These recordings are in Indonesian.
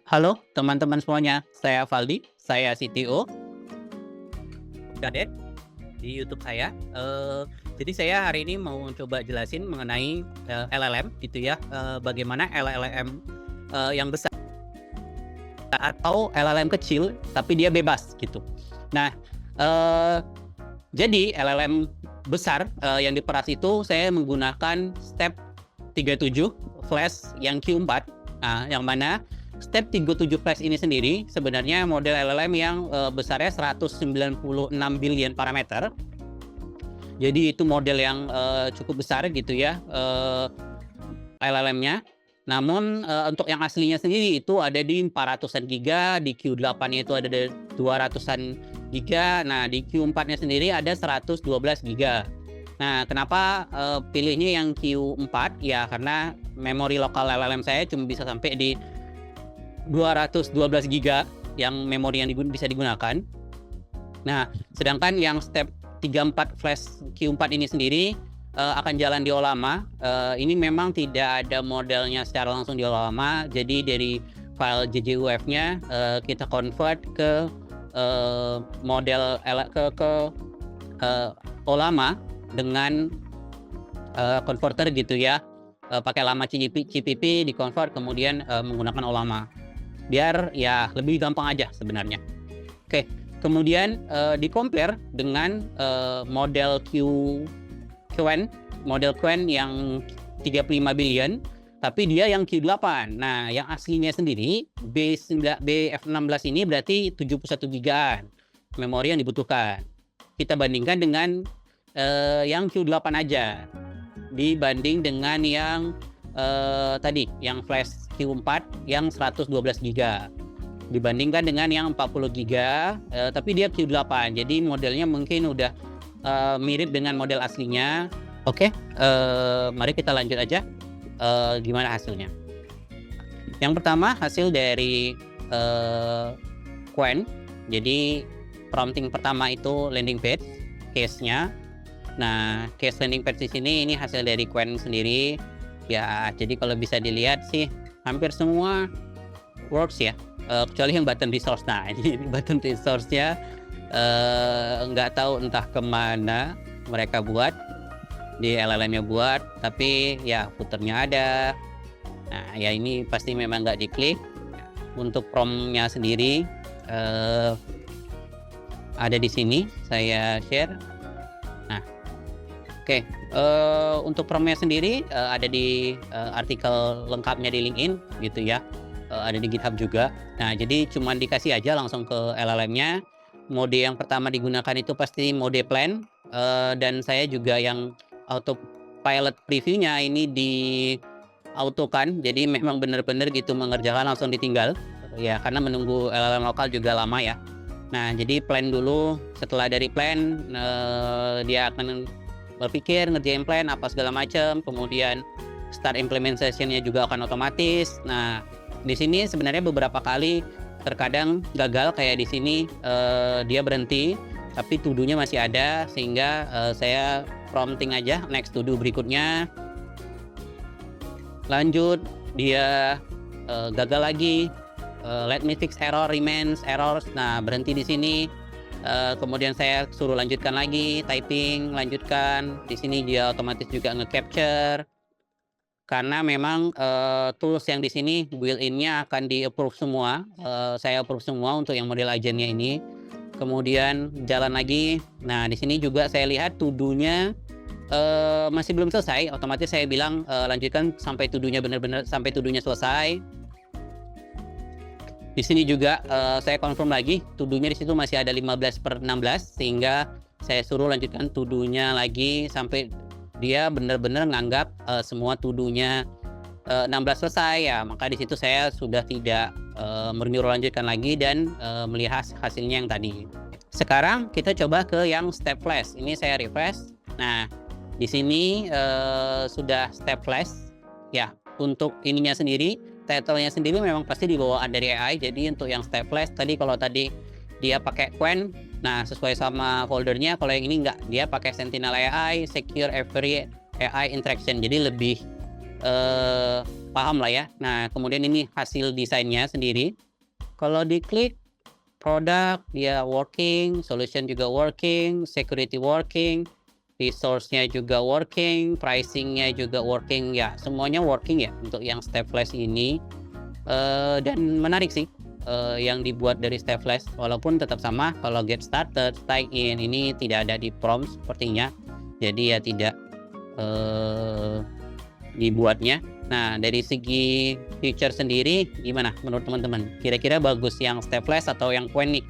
Halo teman-teman semuanya, saya Valdi, saya CTO Kadet di YouTube saya. Jadi saya hari ini mau coba jelasin mengenai, LLM gitu ya, bagaimana LLM, yang besar atau LLM kecil tapi dia bebas gitu. Nah, eee, jadi LLM besar, yang diperas itu saya menggunakan Step 37 Flash yang Q4. Nah, yang mana Step 37 Flash ini sendiri sebenarnya model LLM yang, besarnya 196 billion parameter. Jadi itu model yang, cukup besar gitu ya, LLM-nya. Namun, untuk yang aslinya sendiri itu ada di 400-an giga, di Q8-nya itu ada di 200-an giga, nah di Q4-nya sendiri ada 112 giga. Nah, kenapa, pilihnya yang Q4? Ya karena memori lokal LLM saya cuma bisa sampai di 212 giga yang memori yang bisa digunakan. Nah, sedangkan yang Step 34 Flash Q4 ini sendiri, akan jalan di Ollama. Ini memang tidak ada modelnya secara langsung di Ollama, jadi dari file JJUF-nya, kita convert ke, model ke Ollama dengan, converter gitu ya, pakai Llama CPP di-convert kemudian, menggunakan Ollama. Biar ya lebih gampang aja sebenarnya. Oke, kemudian, di-compare dengan, model Qwen, model Qwen yang 35 billion, tapi dia yang Q8. Nah, yang aslinya sendiri BF16 ini berarti 71 gigaan memori yang dibutuhkan. Kita bandingkan dengan, yang Q8 aja, dibanding dengan yang, tadi, yang Flash Q4 yang 112 giga. Dibandingkan dengan yang 40 giga, tapi dia Q8. Jadi modelnya mungkin udah, mirip dengan model aslinya. Oke, mari kita lanjut aja, gimana hasilnya. Yang pertama hasil dari, Qwen. Jadi prompting pertama itu landing page, case-nya. Nah, case landing page di sini ini hasil dari Qwen sendiri. Ya, jadi kalau bisa dilihat sih hampir semua works ya, kecuali yang button resource. Nah, ini button resource-nya, nggak tahu entah kemana mereka buat, di LLM-nya buat, tapi ya footer-nya ada. Nah, ya ini pasti memang nggak diklik. Untuk prompt-nya sendiri, ada di sini, saya share. Nah, oke, untuk prompt-nya sendiri, ada di, artikel lengkapnya di LinkedIn gitu ya, ada di GitHub juga. Nah, jadi cuman dikasih aja langsung ke LLM-nya. Mode yang pertama digunakan itu pasti mode plan, dan saya juga yang autopilot preview-nya ini di-autokan, jadi memang benar-benar gitu mengerjakan langsung ditinggal, ya karena menunggu LLM lokal juga lama ya. Nah, jadi plan dulu, setelah dari plan, dia akan berpikir ngerjain plan apa segala macam, kemudian start implementation-nya juga akan otomatis. Nah, di sini sebenarnya beberapa kali terkadang gagal kayak di sini, dia berhenti tapi to do-nya masih ada, sehingga, saya prompting aja next to do berikutnya. Lanjut, dia, gagal lagi, let me fix error remains errors. Nah, berhenti di sini. Kemudian saya suruh lanjutkan lagi, typing, lanjutkan. Di sini dia otomatis juga nge-capture. Karena memang, tools yang di sini built-in-nya akan di-approve semua, saya approve semua untuk yang model agent-nya ini. Kemudian jalan lagi. Nah, di sini juga saya lihat to do-nya, masih belum selesai, otomatis saya bilang, lanjutkan sampai to do-nya benar-benar sampai to do-nya selesai. Di sini juga, saya confirm lagi, to do-nya di situ masih ada 15/16, sehingga saya suruh lanjutkan to do-nya lagi sampai dia benar-benar nganggap, semua to do-nya, 16 selesai, ya maka di situ saya sudah tidak, menyuruh lanjutkan lagi dan, melihat hasilnya yang tadi. Sekarang kita coba ke yang step flash, ini saya refresh. Nah, di sini, sudah step flash, ya untuk ininya sendiri, title-nya sendiri memang pasti dibawaan dari AI. Jadi untuk yang step flash tadi, kalau tadi dia pakai Qwen, nah sesuai sama foldernya. Kalau yang ini enggak, dia pakai Sentinel AI, Secure Every AI Interaction. Jadi lebih paham lah ya. Nah, kemudian ini hasil desainnya sendiri. Kalau diklik produk, dia working, solution juga working, security working, resource-nya juga working, pricing-nya juga working, ya semuanya working ya untuk yang step flash ini. Dan menarik sih yang dibuat dari step flash, walaupun tetap sama kalau get started, sign in ini tidak ada di prompt sepertinya, jadi ya tidak dibuatnya. Nah, dari segi feature sendiri gimana menurut teman-teman? Kira-kira bagus yang step flash atau yang Qwen nih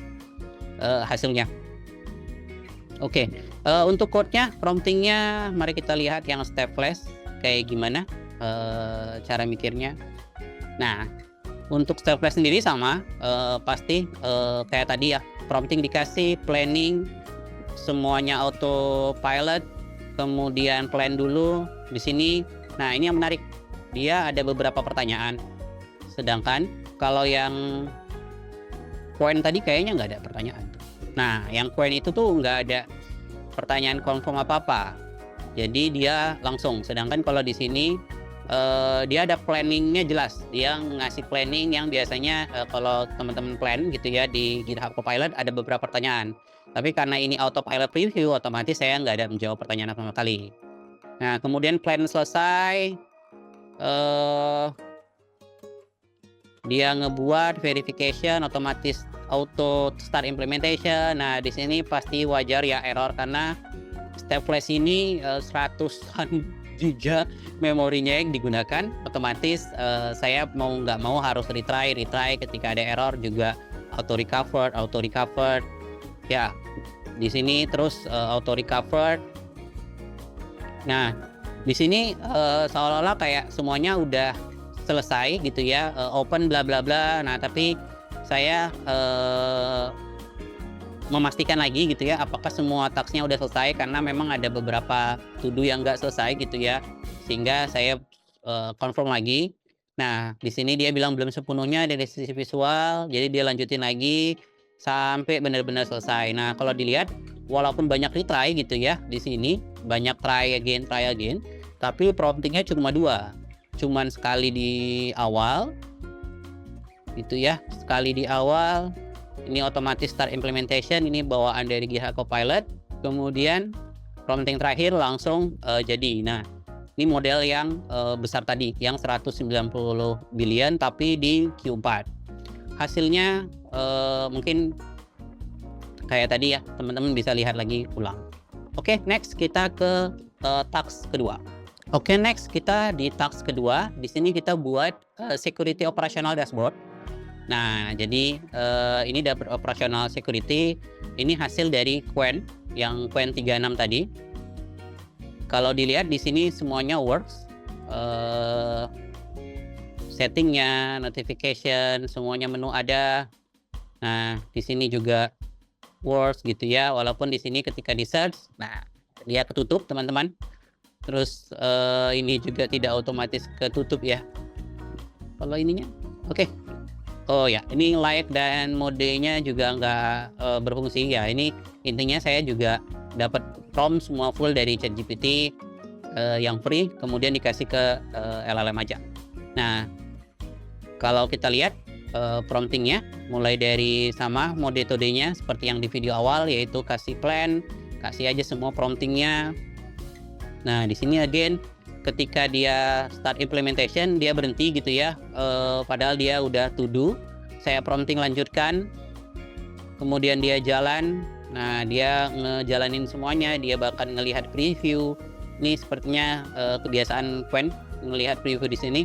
hasilnya? Oke, untuk code-nya, promptingnya mari kita lihat yang step flash kayak gimana cara mikirnya. Nah, untuk step flash sendiri sama, pasti kayak tadi ya, prompting dikasih, planning, semuanya autopilot, kemudian plan dulu di sini. Nah, ini yang menarik, dia ada beberapa pertanyaan. Sedangkan kalau yang Qwen tadi kayaknya nggak ada pertanyaan. Nah, yang Qwen itu tuh nggak ada pertanyaan confirm apa-apa. Jadi dia langsung. Sedangkan kalau di sini dia ada planningnya jelas. Dia ngasih planning yang biasanya kalau teman-teman plan gitu ya di GitHub Copilot ada beberapa pertanyaan. Tapi karena ini autopilot preview, otomatis saya nggak ada menjawab pertanyaan sama sekali. Nah, kemudian plan selesai. Dia ngebuat verification, otomatis auto start implementation. Nah, di sini pasti wajar ya error karena step flash ini 100-an giga memorinya yang digunakan. Otomatis saya mau nggak mau harus retry ketika ada error juga auto recover. Ya, di sini terus auto recover. Nah, di sini seolah-olah kayak semuanya udah selesai gitu ya, open bla bla bla. Nah, tapi saya memastikan lagi gitu ya, apakah semua tasknya udah selesai karena memang ada beberapa to do yang nggak selesai gitu ya, sehingga saya confirm lagi. Nah, di sini dia bilang belum sepenuhnya dari sisi visual, jadi dia lanjutin lagi sampai benar-benar selesai. Nah, kalau dilihat walaupun banyak retry gitu ya di sini, banyak try again, tapi promptingnya cuma 2. Cuman sekali di awal gitu ya, sekali di awal. Ini otomatis start implementation, ini bawaan dari GitHub Copilot. Kemudian prompting terakhir langsung jadi. Nah, ini model yang besar tadi, yang 190 billion tapi di Q4. Hasilnya mungkin kayak tadi ya, teman-teman bisa lihat lagi ulang. Oke, next kita ke task kedua. Oke, next kita di task kedua. Di sini kita buat security operational dashboard. Nah, jadi ini dashboard operational security. Ini hasil dari Qwen, yang Qwen 36 tadi. Kalau dilihat di sini semuanya works. Settingnya, notification, semuanya menu ada. Nah, di sini juga works gitu ya. Walaupun di sini ketika di search, nah dia ketutup teman-teman. Terus ini juga tidak otomatis ketutup ya. Kalau ininya, oke. Oh ya, ini like dan modenya juga nggak berfungsi ya. Ini intinya saya juga dapat prompt semua full dari ChatGPT yang free, kemudian dikasih ke LLM aja. Nah, kalau kita lihat promptingnya, mulai dari sama metodenya seperti yang di video awal, yaitu kasih plan, kasih aja semua promptingnya. Nah, di sini again, ketika dia start implementation dia berhenti gitu ya, padahal dia udah to do. Saya prompting lanjutkan, kemudian dia jalan. Nah, dia ngejalanin semuanya, dia bahkan ngelihat preview. Ini sepertinya kebiasaan Qwen ngelihat preview di sini.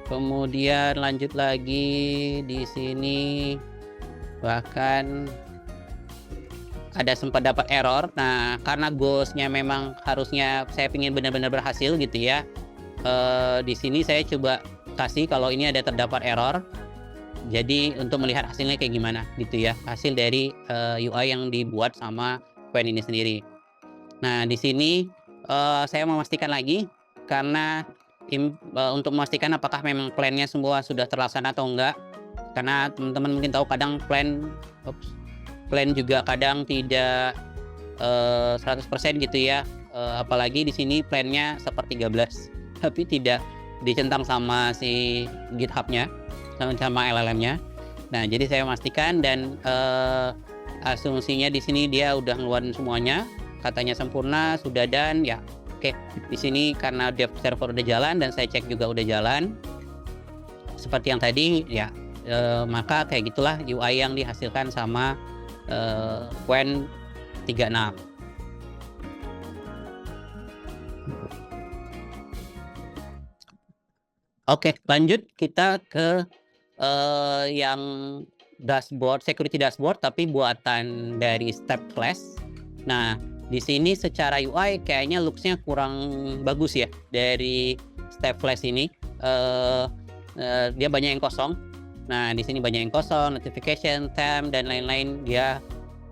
Kemudian lanjut lagi di sini, bahkan ada sempat dapat error. Nah, karena goalsnya memang harusnya saya ingin benar-benar berhasil gitu ya. Di sini saya coba kasih kalau ini ada terdapat error. Jadi untuk melihat hasilnya kayak gimana gitu ya, hasil dari UI yang dibuat sama Qwen ini sendiri. Nah, di sini saya memastikan lagi karena untuk memastikan apakah memang plannya semua sudah terlaksana atau enggak. Karena teman-teman mungkin tahu kadang plan juga kadang tidak 100% gitu ya. Apalagi di sini plannya 1/13 tapi tidak dicentang sama si GitHub-nya, sama LLM-nya. Nah, jadi saya memastikan dan asumsinya di sini dia udah ngeluarin semuanya, katanya sempurna, sudah done, ya. Oke, di sini karena dev server udah jalan dan saya cek juga udah jalan. Seperti yang tadi, ya, maka kayak gitulah UI yang dihasilkan sama Qwen 36. Oke, lanjut kita ke yang dashboard, security dashboard tapi buatan dari Step Flash. Nah, di sini secara UI kayaknya looks-nya kurang bagus ya dari Step Flash ini. Dia banyak yang kosong. Nah, di sini banyak yang kosong, notification, time dan lain-lain dia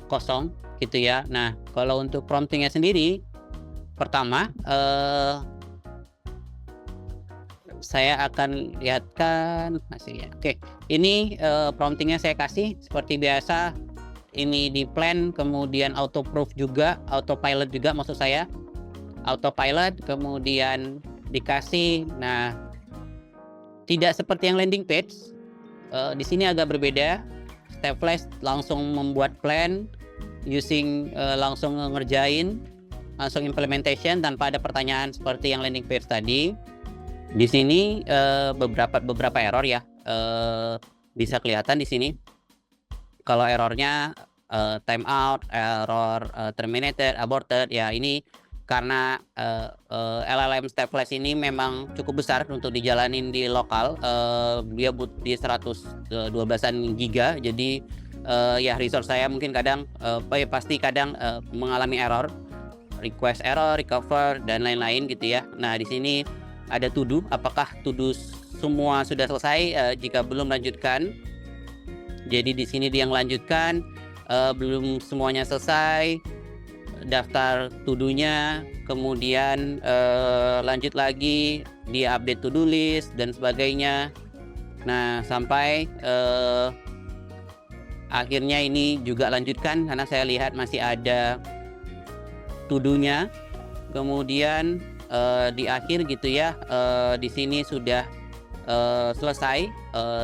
kosong gitu ya. Nah, kalau untuk promptingnya sendiri, pertama saya akan lihatkan hasilnya. Oke, ini promptingnya saya kasih seperti biasa. Ini di plan, kemudian autoproof juga, autopilot juga maksud saya. Autopilot, kemudian dikasih. Nah, tidak seperti yang landing page. Di sini agak berbeda. Step Flash langsung membuat plan, langsung ngerjain, langsung implementation tanpa ada pertanyaan seperti yang landing page tadi. Di sini beberapa error ya, bisa kelihatan di sini. Kalau errornya timeout, error terminated, aborted, ya ini karena LLM Step Flash ini memang cukup besar untuk dijalanin di lokal. Dia di 112an giga, jadi ya resource saya mungkin kadang pasti kadang mengalami error, request error, recover dan lain-lain gitu ya. Nah, di sini ada to do, apakah to do semua sudah selesai? Jika belum, lanjutkan. Jadi di sini dia melanjutkan, belum semuanya selesai, daftar to do-nya, kemudian lanjut lagi, dia update to do list dan sebagainya. Nah, sampai akhirnya ini juga lanjutkan karena saya lihat masih ada to do-nya. Kemudian di akhir gitu ya, di sini sudah selesai.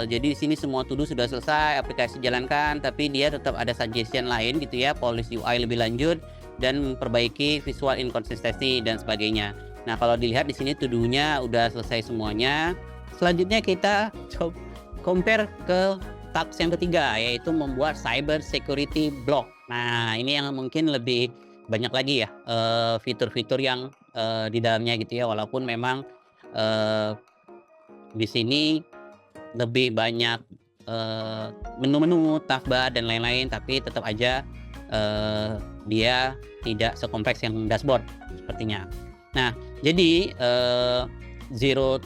Jadi di sini semua to do sudah selesai, aplikasi jalankan, tapi dia tetap ada suggestion lain gitu ya, polish UI lebih lanjut dan memperbaiki visual inconsistency dan sebagainya. Nah, kalau dilihat di sini to do-nya udah selesai semuanya. Selanjutnya kita compare ke task yang ketiga, yaitu membuat cyber security block. Nah, ini yang mungkin lebih banyak lagi ya fitur-fitur yang di dalamnya gitu ya, walaupun memang di sini lebih banyak menu-menu, taskbar dan lain-lain, tapi tetap aja dia tidak sekompleks yang dashboard sepertinya. Nah, jadi Zero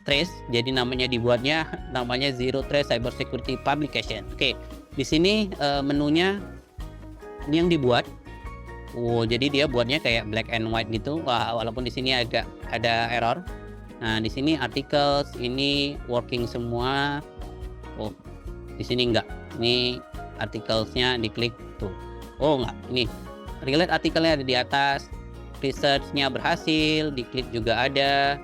Trace, jadi dibuatnya namanya Zero Trace Cyber Security Publication. Oke, di sini menunya ini yang dibuat. Jadi dia buatnya kayak black and white gitu. Walaupun di sini agak ada error. Nah, di sini articles ini working semua. Di sini enggak. Ini articlesnya diklik tuh. Enggak. Ini relate artikelnya ada di atas. Research-nya berhasil, diklik juga ada.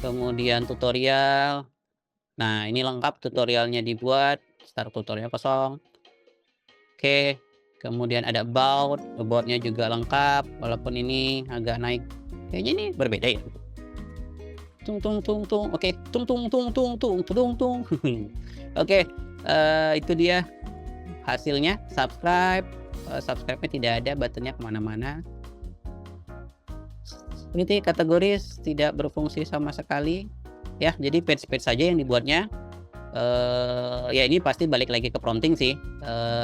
Kemudian tutorial. Nah, ini lengkap tutorialnya dibuat. Start tutorial kosong. Oke. Kemudian ada about-nya juga lengkap, walaupun ini agak naik. Kayaknya ini berbeda ya. Oke, Oke, itu dia hasilnya. Subscribe-nya tidak ada, buttonnya kemana-mana. Ini kategoris tidak berfungsi sama sekali. Ya, jadi page-page saja yang dibuatnya. Ya ini pasti balik lagi ke prompting sih.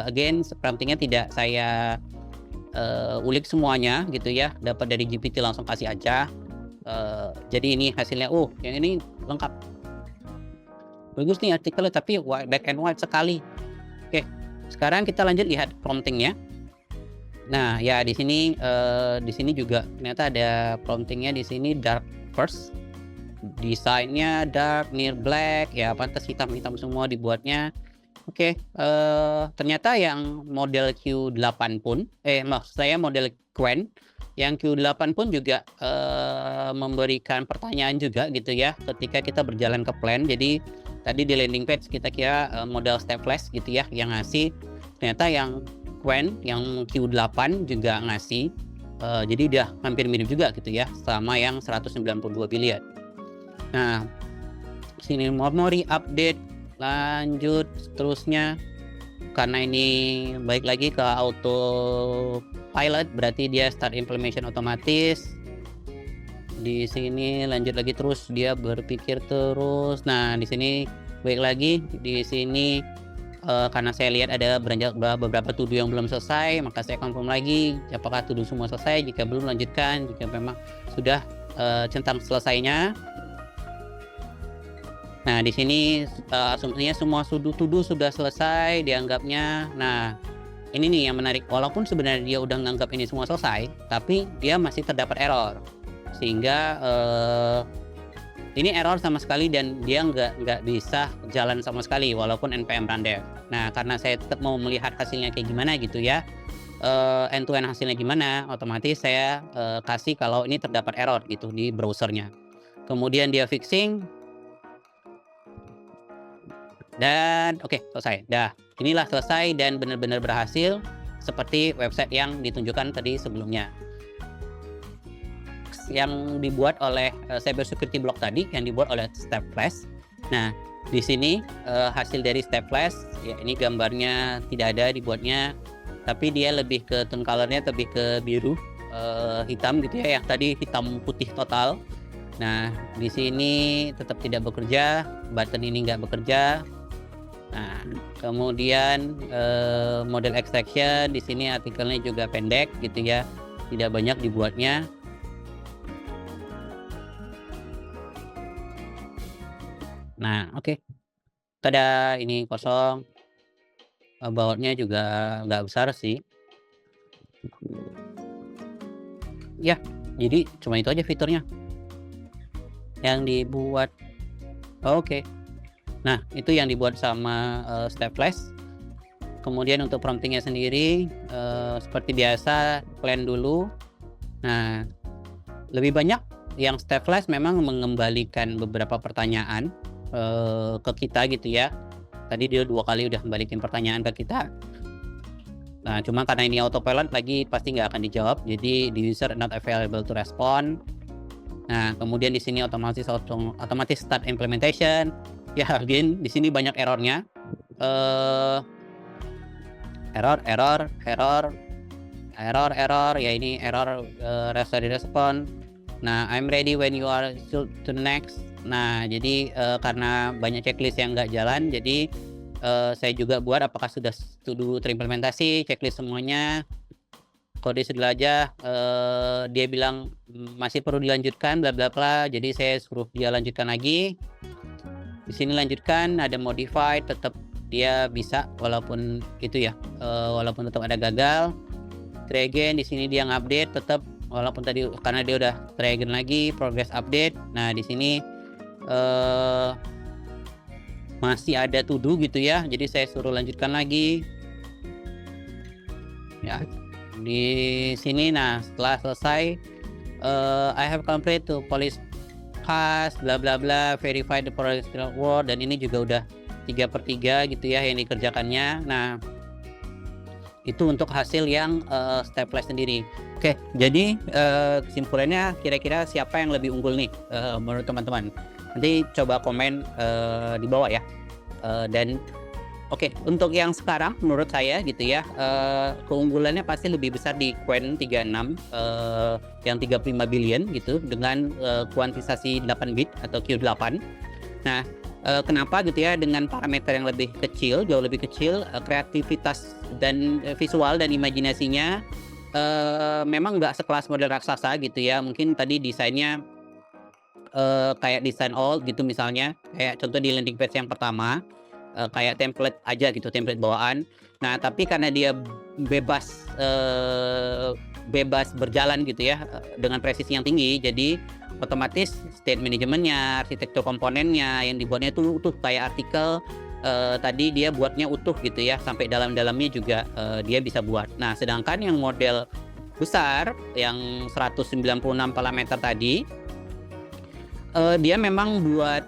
Again, promptingnya tidak saya ulik semuanya gitu ya, dapat dari GPT langsung kasih aja. Jadi ini hasilnya, yang ini lengkap, bagus nih artikelnya, tapi black and white sekali. Oke, sekarang kita lanjut lihat promptingnya. Nah, ya di sini juga ternyata ada promptingnya. Di sini dark first, desainnya dark near black, ya pantas hitam-hitam semua dibuatnya. Oke, ternyata yang model Q8 pun, maksud saya model Qwen Yang Q8 pun juga memberikan pertanyaan juga gitu ya ketika kita berjalan ke plan. Jadi tadi di landing page kita kira model step flash gitu ya yang ngasih, ternyata yang Qwen yang Q8 juga ngasih. Jadi udah hampir mirip juga gitu ya sama yang 192 billion. Nah, sini memory update, lanjut seterusnya. Karena ini balik lagi ke auto pilot, berarti dia start implementation otomatis. Di sini lanjut lagi terus, dia berpikir terus. Nah, di sini balik lagi di sini karena saya lihat ada beberapa to do yang belum selesai, maka saya confirm lagi apakah to do semua selesai. Jika belum, lanjutkan. Jika memang sudah centang selesainya. Nah, di sini asumsinya semua to do sudah selesai dianggapnya. Nah, ini nih yang menarik. Walaupun sebenarnya dia udah nganggap ini semua selesai, tapi dia masih terdapat error. Sehingga ini error sama sekali dan dia nggak bisa jalan sama sekali walaupun npm run dev. Nah, karena saya tetap mau melihat hasilnya kayak gimana gitu ya, end to end hasilnya gimana, otomatis saya kasih kalau ini terdapat error gitu di browsernya. Kemudian dia fixing. Dan oke, selesai. Dah, inilah selesai dan benar-benar berhasil seperti website yang ditunjukkan tadi sebelumnya. Yang dibuat oleh Cyber Security Blog tadi, yang dibuat oleh Step Flash. Nah, di sini hasil dari Step Flash, ya ini gambarnya tidak ada dibuatnya, tapi dia lebih ke tone colornya lebih ke biru, hitam gitu ya. Yang tadi hitam putih total. Nah, di sini tetap tidak bekerja, button ini nggak bekerja. Nah, kemudian model extraction di sini artikelnya juga pendek gitu ya, tidak banyak dibuatnya. Nah, oke. Tada, ini kosong. About-nya juga nggak besar sih. Ya, jadi cuma itu aja fiturnya yang dibuat. Oke. Nah, itu yang dibuat sama Step Flash. Kemudian untuk promptingnya sendiri seperti biasa plan dulu. Nah, lebih banyak yang Step Flash memang mengembalikan beberapa pertanyaan ke kita gitu ya. Tadi dia 2 kali udah kembalikan pertanyaan ke kita. Nah, cuma karena ini autopilot lagi pasti nggak akan dijawab. Jadi the user not available to respond. Nah, kemudian di sini otomatis start implementation. Ya, again di sini banyak errornya. Error. Ya ini error ready respond. Nah, I'm ready when you are to next. Nah, jadi karena banyak checklist yang nggak jalan, jadi saya juga buat apakah sudah terimplementasi checklist semuanya. Kode sudah aja, dia bilang masih perlu dilanjutkan bla bla bla, jadi saya suruh dia lanjutkan lagi. Di sini lanjutkan, ada modified, tetap dia bisa walaupun itu ya, walaupun tetap ada gagal. Try again, di sini dia ngupdate tetap walaupun tadi karena dia udah try again lagi, progress update. Nah, di sini masih ada to do gitu ya, jadi saya suruh lanjutkan lagi. Ya, di sini nah setelah selesai I have complete to police pass bla bla bla, verify the progress word, dan ini juga udah 3/3 gitu ya yang dikerjakannya. Nah, itu untuk hasil yang Step Flash sendiri. Oke, jadi kesimpulannya kira-kira siapa yang lebih unggul nih menurut teman-teman? Nanti coba komen di bawah ya. Dan oke, untuk yang sekarang menurut saya gitu ya, keunggulannya pasti lebih besar di Qwen 36 yang 35 billion gitu dengan kuantisasi 8 bit atau Q8. Nah, kenapa gitu ya, dengan parameter yang lebih kecil, jauh lebih kecil, kreativitas dan visual dan imajinasinya memang nggak sekelas model raksasa gitu ya. Mungkin tadi desainnya kayak desain old gitu misalnya, kayak contoh di landing page yang pertama, kayak template aja gitu, template bawaan. Nah, tapi karena dia bebas berjalan gitu ya, dengan presisi yang tinggi, jadi otomatis state manajemennya, arsitektur komponennya yang dibuatnya itu utuh kayak artikel. Tadi dia buatnya utuh gitu ya, sampai dalam-dalamnya juga dia bisa buat. Nah, sedangkan yang model besar yang 196 parameter tadi, dia memang buat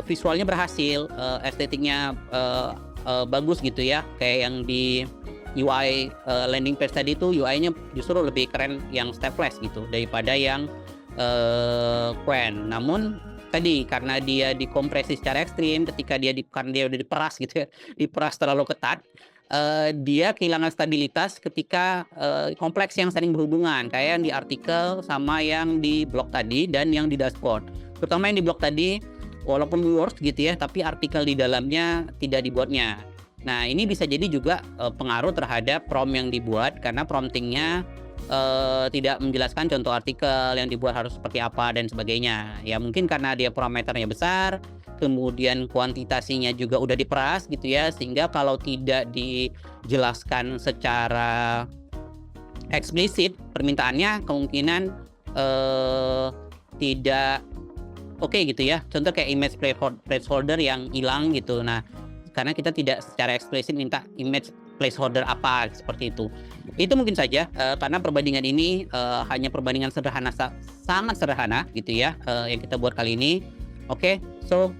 visualnya berhasil, estetiknya bagus gitu ya. Kayak yang di UI landing page tadi itu UI-nya justru lebih keren yang stepwise gitu daripada yang Qwen. Namun tadi karena dia dikompresi secara ekstrim, ketika karena dia udah diperas gitu ya, diperas terlalu ketat, dia kehilangan stabilitas ketika kompleks yang saling berhubungan, kayak yang di artikel sama yang di blog tadi dan yang di dashboard. Terutama yang di blog tadi, walaupun works gitu ya, tapi artikel di dalamnya tidak dibuatnya. Nah, ini bisa jadi juga pengaruh terhadap prompt yang dibuat, karena promptingnya tidak menjelaskan contoh artikel yang dibuat harus seperti apa dan sebagainya. Ya mungkin karena dia parameternya besar, kemudian kuantitasinya juga udah diperas gitu ya, sehingga kalau tidak dijelaskan secara eksplisit permintaannya, kemungkinan tidak oke gitu ya. Contoh kayak image placeholder yang hilang gitu. Nah, karena kita tidak secara eksplisit minta image placeholder apa seperti itu. Itu mungkin saja karena perbandingan ini hanya perbandingan sederhana, sangat sederhana gitu ya, yang kita buat kali ini. Oke, so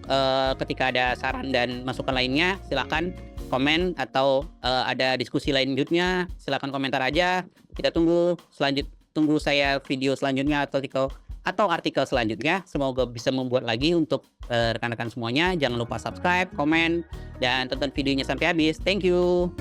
ketika ada saran dan masukan lainnya silakan komen, atau ada diskusi lanjutnya silakan komentar aja. Kita tunggu saya video selanjutnya atau artikel selanjutnya. Semoga bisa membuat lagi untuk rekan-rekan semuanya. Jangan lupa subscribe, komen, dan tonton videonya sampai habis. Thank you.